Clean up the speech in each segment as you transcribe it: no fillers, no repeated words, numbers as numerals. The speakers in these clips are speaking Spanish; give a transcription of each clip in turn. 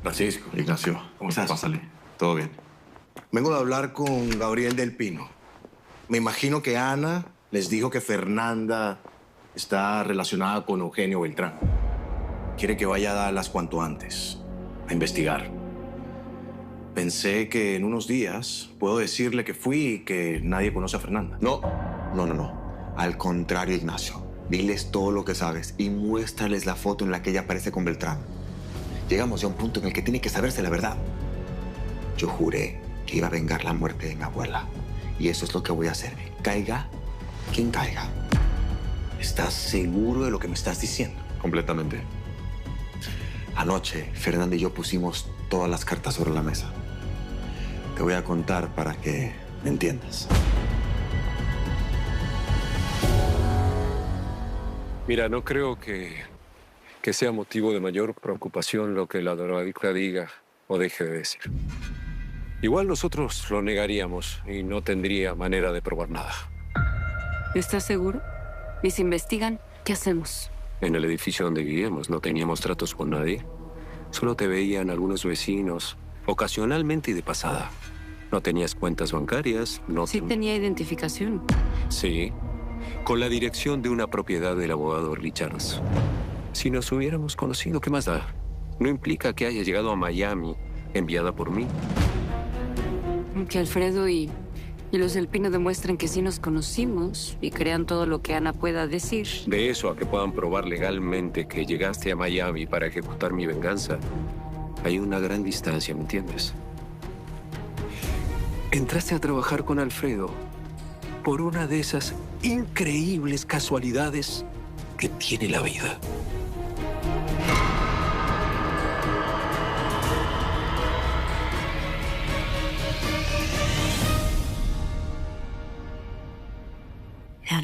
Francisco. Ignacio, ¿Cómo estás? Pásale. ¿Todo bien? Vengo de hablar con Gabriel del Pino. Me imagino que Ana les dijo que Fernanda está relacionada con Eugenio Beltrán. Quiere que vaya a Dallas cuanto antes, a investigar. Pensé que en unos días puedo decirle que fui y que nadie conoce a Fernanda. No. Al contrario, Ignacio. Diles todo lo que sabes y muéstrales la foto en la que ella aparece con Beltrán. Llegamos ya a un punto en el que tiene que saberse la verdad. Yo juré que iba a vengar la muerte de mi abuela. Y eso es lo que voy a hacer. Caiga quien caiga. ¿Estás seguro de lo que me estás diciendo? Completamente. Anoche, Fernanda y yo pusimos todas las cartas sobre la mesa. Te voy a contar para que me entiendas. Mira, no creo que sea motivo de mayor preocupación lo que la drogadicta diga o deje de decir. Igual nosotros lo negaríamos y no tendría manera de probar nada. ¿Estás seguro? ¿Y si investigan, qué hacemos? En el edificio donde vivíamos no teníamos tratos con nadie. Solo te veían algunos vecinos, ocasionalmente y de pasada. No tenías cuentas bancarias, no... Sí tenía identificación. Sí, con la dirección de una propiedad del abogado Richards. Si nos hubiéramos conocido, ¿qué más da? No implica que haya llegado a Miami enviada por mí. Que Alfredo y los del Pino demuestren que sí nos conocimos y crean todo lo que Ana pueda decir. De eso a que puedan probar legalmente que llegaste a Miami para ejecutar mi venganza, hay una gran distancia, ¿me entiendes? Entraste a trabajar con Alfredo por una de esas increíbles casualidades que tiene la vida.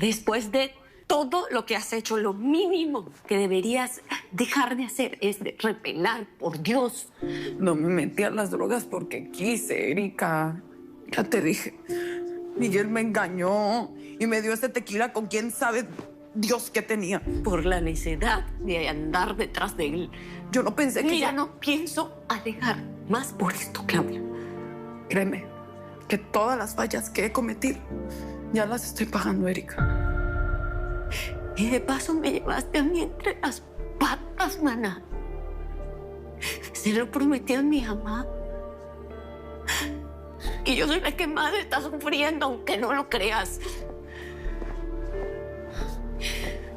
Después de todo lo que has hecho, lo mínimo que deberías dejar de hacer es de repelar, por Dios. No me metí a las drogas porque quise, Erika. Ya te dije. Miguel me engañó y me dio ese tequila con quién sabe Dios qué tenía. Por la necesidad de andar detrás de él. Yo no pensé que Mira, no pienso alejar más por esto, Claudia. Créeme, que todas las fallas que he cometido ya las estoy pagando, Erika. Y de paso me llevaste a mí entre las patas, maná. Se lo prometí a mi mamá. Y yo soy la que más está sufriendo, aunque no lo creas.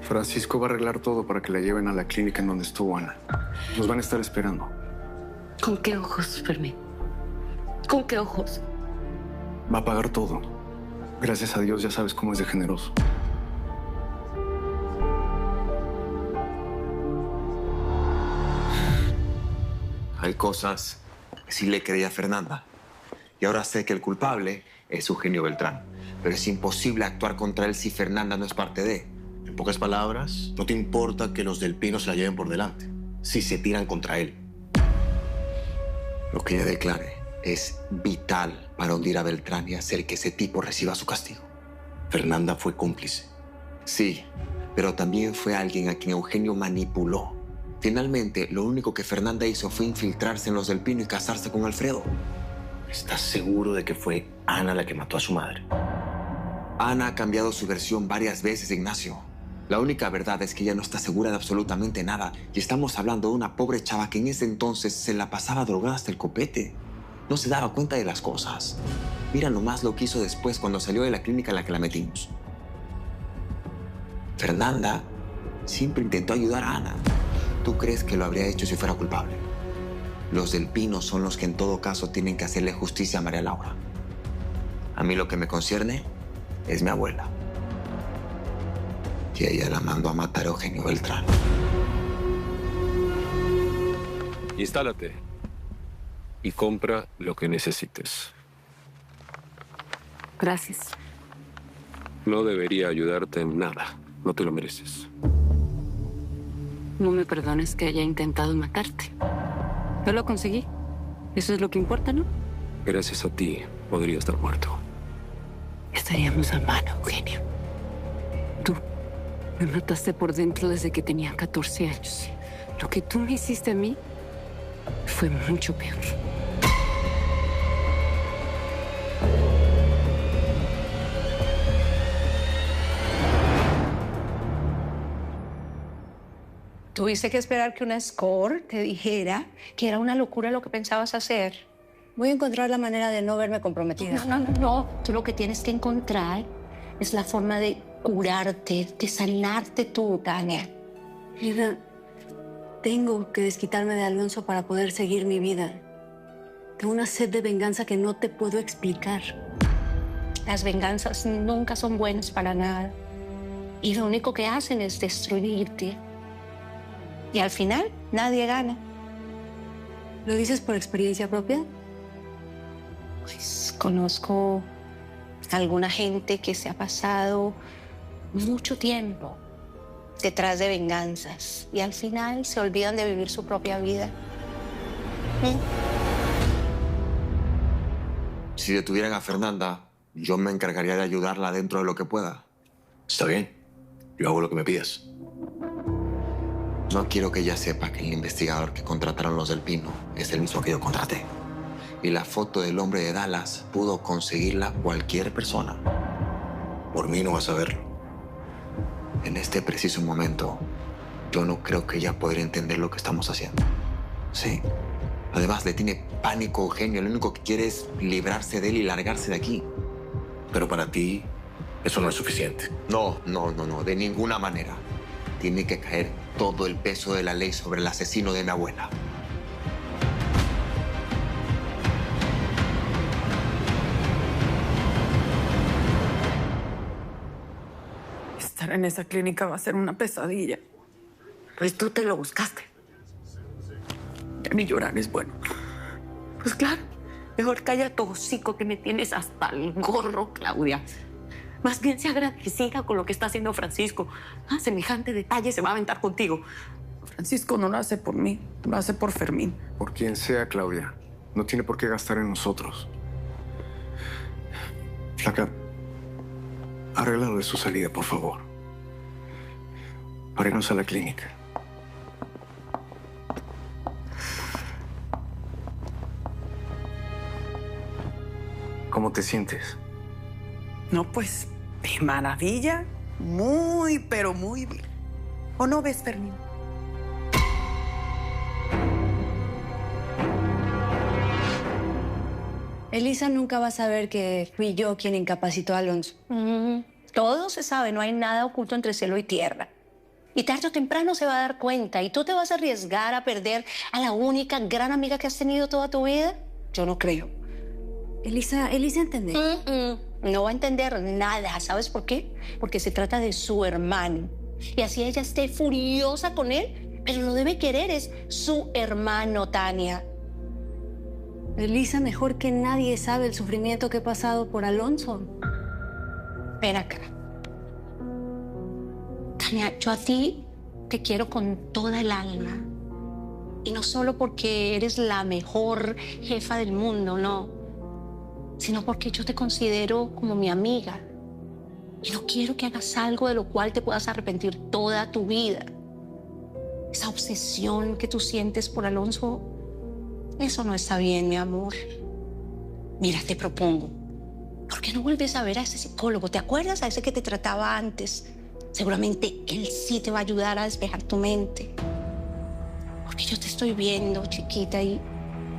Francisco va a arreglar todo para que la lleven a la clínica en donde estuvo Ana. Nos van a estar esperando. ¿Con qué ojos, Fermín? ¿Con qué ojos? Va a pagar todo. Gracias a Dios ya sabes cómo es de generoso. Hay cosas que sí le creía a Fernanda. Y ahora sé que el culpable es Eugenio Beltrán. Pero es imposible actuar contra él si Fernanda no es parte de. En pocas palabras, no te importa que los del Pino se la lleven por delante, si se tiran contra él. Lo que ella declare es vital para hundir a Beltrán y hacer que ese tipo reciba su castigo. Fernanda fue cómplice. Sí, pero también fue alguien a quien Eugenio manipuló. Finalmente, lo único que Fernanda hizo fue infiltrarse en los del Pino y casarse con Alfredo. ¿Estás seguro de que fue Ana la que mató a su madre? Ana ha cambiado su versión varias veces, Ignacio. La única verdad es que ella no está segura de absolutamente nada. Y estamos hablando de una pobre chava que en ese entonces se la pasaba drogada hasta el copete. No se daba cuenta de las cosas. Mira nomás lo que hizo después cuando salió de la clínica en la que la metimos. Fernanda siempre intentó ayudar a Ana. ¿Tú crees que lo habría hecho si fuera culpable? Los del Pino son los que en todo caso tienen que hacerle justicia a María Laura. A mí lo que me concierne es mi abuela. Y ella la mandó a matar a Eugenio Beltrán. Instálate y compra lo que necesites. Gracias. No debería ayudarte en nada. No te lo mereces. No me perdones que haya intentado matarte. Yo lo conseguí. Eso es lo que importa, ¿no? Gracias a ti podría estar muerto. Estaríamos a mano, Eugenio. Tú me mataste por dentro desde que tenía 14 años. Lo que tú me hiciste a mí Fue mucho peor. Tuviste que esperar que una escort te dijera que era una locura lo que pensabas hacer. Voy a encontrar la manera de no verme comprometida. No. Tú lo que tienes que encontrar es la forma de curarte, de sanarte tú, Tania. Mira, tengo que desquitarme de Alonso para poder seguir mi vida. Tengo una sed de venganza que no te puedo explicar. Las venganzas nunca son buenas para nada. Y lo único que hacen es destruirte. Y al final, nadie gana. ¿Lo dices por experiencia propia? Pues conozco a alguna gente que se ha pasado mucho tiempo detrás de venganzas y al final se olvidan de vivir su propia vida. Si detuvieran a Fernanda, yo me encargaría de ayudarla dentro de lo que pueda. Está bien. Yo hago lo que me pidas. No quiero que ella sepa que el investigador que contrataron los del Pino es el mismo que yo contraté. Y la foto del hombre de Dallas pudo conseguirla cualquier persona. Por mí no vas a verlo. En este preciso momento, yo no creo que ella podría entender lo que estamos haciendo. Sí. Además, le tiene pánico a Eugenio. Lo único que quiere es librarse de él y largarse de aquí. Pero para ti, eso no es suficiente. No, de ninguna manera. Tiene que caer todo el peso de la ley sobre el asesino de mi abuela. Estar en esa clínica va a ser una pesadilla. Pues tú te lo buscaste. Ya ni llorar es bueno. Pues claro, mejor calla tu hocico que me tienes hasta el gorro, Claudia. Más bien sea agradecida con lo que está haciendo Francisco. Semejante detalle se va a aventar contigo. Francisco no lo hace por mí, lo hace por Fermín. Por quien sea, Claudia. No tiene por qué gastar en nosotros. Flaca, arregla de su salida, por favor. Para irnos a la clínica. ¿Cómo te sientes? No, pues, de maravilla. Muy, pero muy bien. ¿O no ves, Fermín? Elisa nunca va a saber que fui yo quien incapacitó a Alonso. Todo se sabe, no hay nada oculto entre cielo y tierra. Y tarde o temprano se va a dar cuenta. ¿Y tú te vas a arriesgar a perder a la única gran amiga que has tenido toda tu vida? Yo no creo. Elisa entendé. No va a entender nada. ¿Sabes por qué? Porque se trata de su hermano. Y así ella esté furiosa con él, pero lo debe querer, es su hermano, Tania. Elisa mejor que nadie sabe el sufrimiento que he pasado por Alonso. Ven acá. Tania, yo a ti te quiero con toda el alma. Y no solo porque eres la mejor jefa del mundo, no. Sino porque yo te considero como mi amiga. Y no quiero que hagas algo de lo cual te puedas arrepentir toda tu vida. Esa obsesión que tú sientes por Alonso, eso no está bien, mi amor. Mira, te propongo, ¿por qué no vuelves a ver a ese psicólogo? ¿Te acuerdas? A ese que te trataba antes. Seguramente él sí te va a ayudar a despejar tu mente. Porque yo te estoy viendo, chiquita, y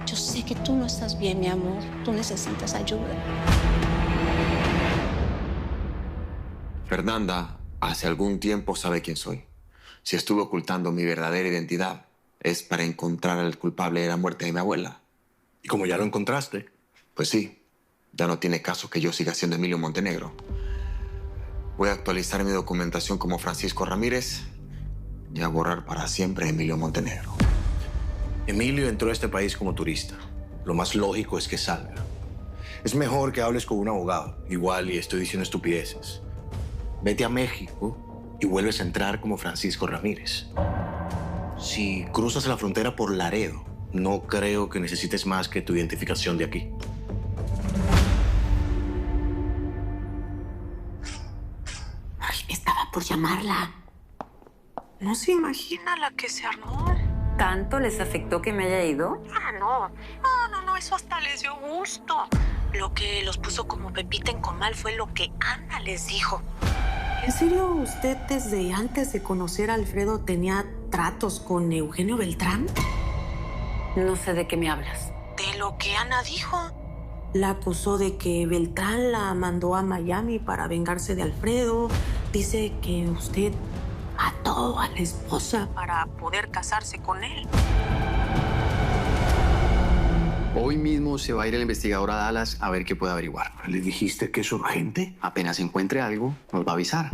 yo sé que tú no estás bien, mi amor. Tú necesitas ayuda. Fernanda, hace algún tiempo sabe quién soy. Si estuve ocultando mi verdadera identidad, es para encontrar al culpable de la muerte de mi abuela. Y como ya lo encontraste, Pues sí, ya no tiene caso que yo siga siendo Emilio Montenegro. Voy a actualizar mi documentación como Francisco Ramírez y a borrar para siempre a Emilio Montenegro. Emilio entró a este país como turista. Lo más lógico es que salga. Es mejor que hables con un abogado. Igual y estoy diciendo estupideces. Vete a México y vuelves a entrar como Francisco Ramírez. Si cruzas la frontera por Laredo, no creo que necesites más que tu identificación de aquí. Ay, estaba por llamarla. No se imagina la que se armó. ¿Tanto les afectó que me haya ido? Ah, no, eso hasta les dio gusto. Lo que los puso como pepita en comal fue lo que Ana les dijo. ¿En serio usted desde antes de conocer a Alfredo tenía tratos con Eugenio Beltrán? No sé de qué me hablas. De lo que Ana dijo. La acusó de que Beltrán la mandó a Miami para vengarse de Alfredo. Dice que usted ató a la esposa para poder casarse con él. Hoy mismo se va a ir el investigador a Dallas a ver qué puede averiguar. ¿Le dijiste que es urgente? Apenas encuentre algo, nos va a avisar.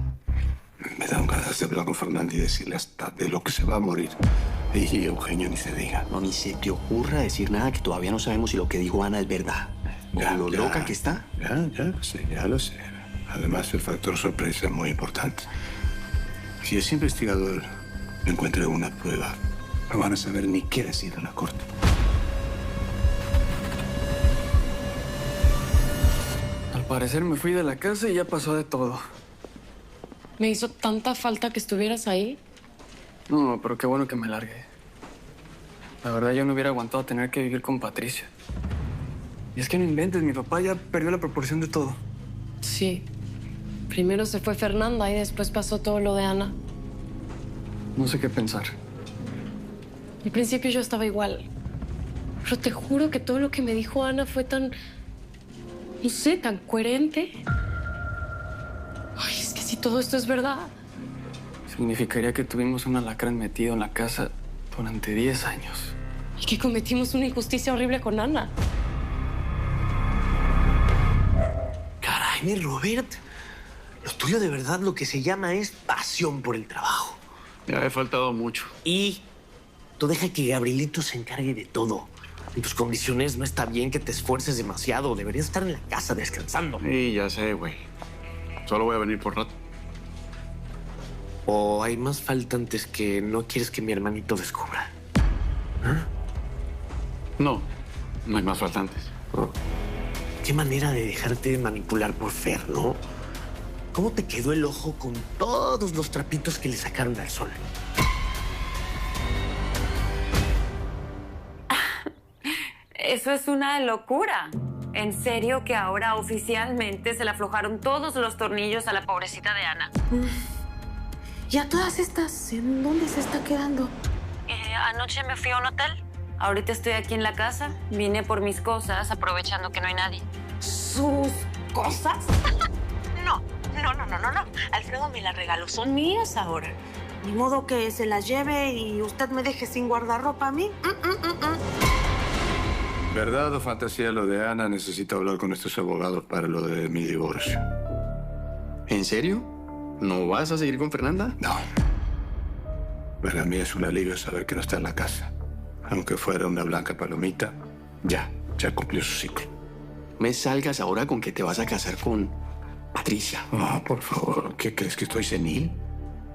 Me dan ganas de hablar con Fernanda y decirle hasta de lo que se va a morir. Y Eugenio ni se diga. No, ni se te ocurra decir nada, que todavía no sabemos si lo que dijo Ana es verdad. Ya, Lo loca que está. Ya lo sé. Además, el factor sorpresa es muy importante. Si ese investigador encuentra una prueba, no van a saber ni qué decir en la corte. Al parecer me fui de la casa y ya pasó de todo. Me hizo tanta falta que estuvieras ahí. No, pero qué bueno que me largué. La verdad, yo no hubiera aguantado tener que vivir con Patricia. Y es que no inventes, mi papá ya perdió la proporción de todo. Sí. Primero se fue Fernanda y después pasó todo lo de Ana. No sé qué pensar. Al principio yo estaba igual. Pero te juro que todo lo que me dijo Ana fue tan... no sé, tan coherente. Ay, es que si todo esto es verdad... Significaría que tuvimos un alacrán metido en la casa durante 10 años. Y que cometimos una injusticia horrible con Ana. Caray, Robert. Lo tuyo de verdad lo que se llama es pasión por el trabajo. Ya he faltado mucho. Y tú deja que Gabrielito se encargue de todo. En tus condiciones no está bien que te esfuerces demasiado. Deberías estar en la casa descansando. Sí, ya sé, güey. Solo voy a venir por rato. ¿O hay más faltantes que no quieres que mi hermanito descubra? No hay más faltantes. Oh. Qué manera de dejarte manipular por Fer, ¿no? ¿Cómo te quedó el ojo con todos los trapitos que le sacaron al sol? Eso es una locura. En serio que ahora oficialmente se le aflojaron todos los tornillos a la pobrecita de Ana. ¿Y a todas estas, en dónde se está quedando? Anoche me fui a un hotel. Ahorita estoy aquí en la casa. Vine por mis cosas, aprovechando que no hay nadie. ¿Sus cosas? No. Alfredo me las regaló. Son mías ahora. Ni modo que se las lleve y usted me deje sin guardarropa a mí. ¿Verdad o fantasía lo de Ana? Necesito hablar con estos abogados para lo de mi divorcio. ¿En serio? ¿No vas a seguir con Fernanda? No. Para mí es un alivio saber que no está en la casa. Aunque fuera una blanca palomita, ya cumplió su ciclo. Me salgas ahora con que te vas a casar con Patricia. Oh, por favor, ¿qué crees que estoy senil?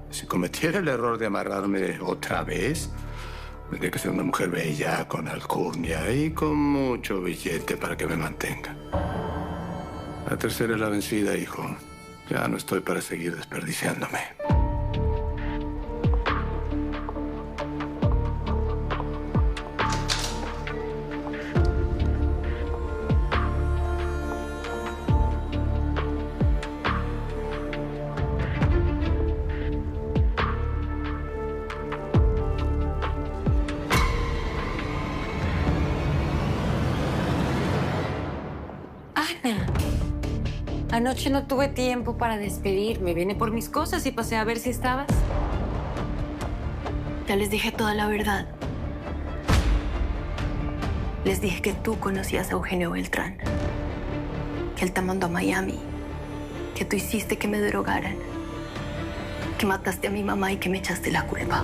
Si cometiera el error de amarrarme otra vez, tendría que ser una mujer bella, con alcurnia y con mucho billete para que me mantenga. La tercera es la vencida, hijo. Ya no estoy para seguir desperdiciándome. Ana, anoche no tuve tiempo para despedirme. Vine por mis cosas y pasé a ver si estabas. Ya les dije toda la verdad. Les dije que tú conocías a Eugenio Beltrán, que él te mandó a Miami, que tú hiciste que me drogaran, que mataste a mi mamá y que me echaste la culpa.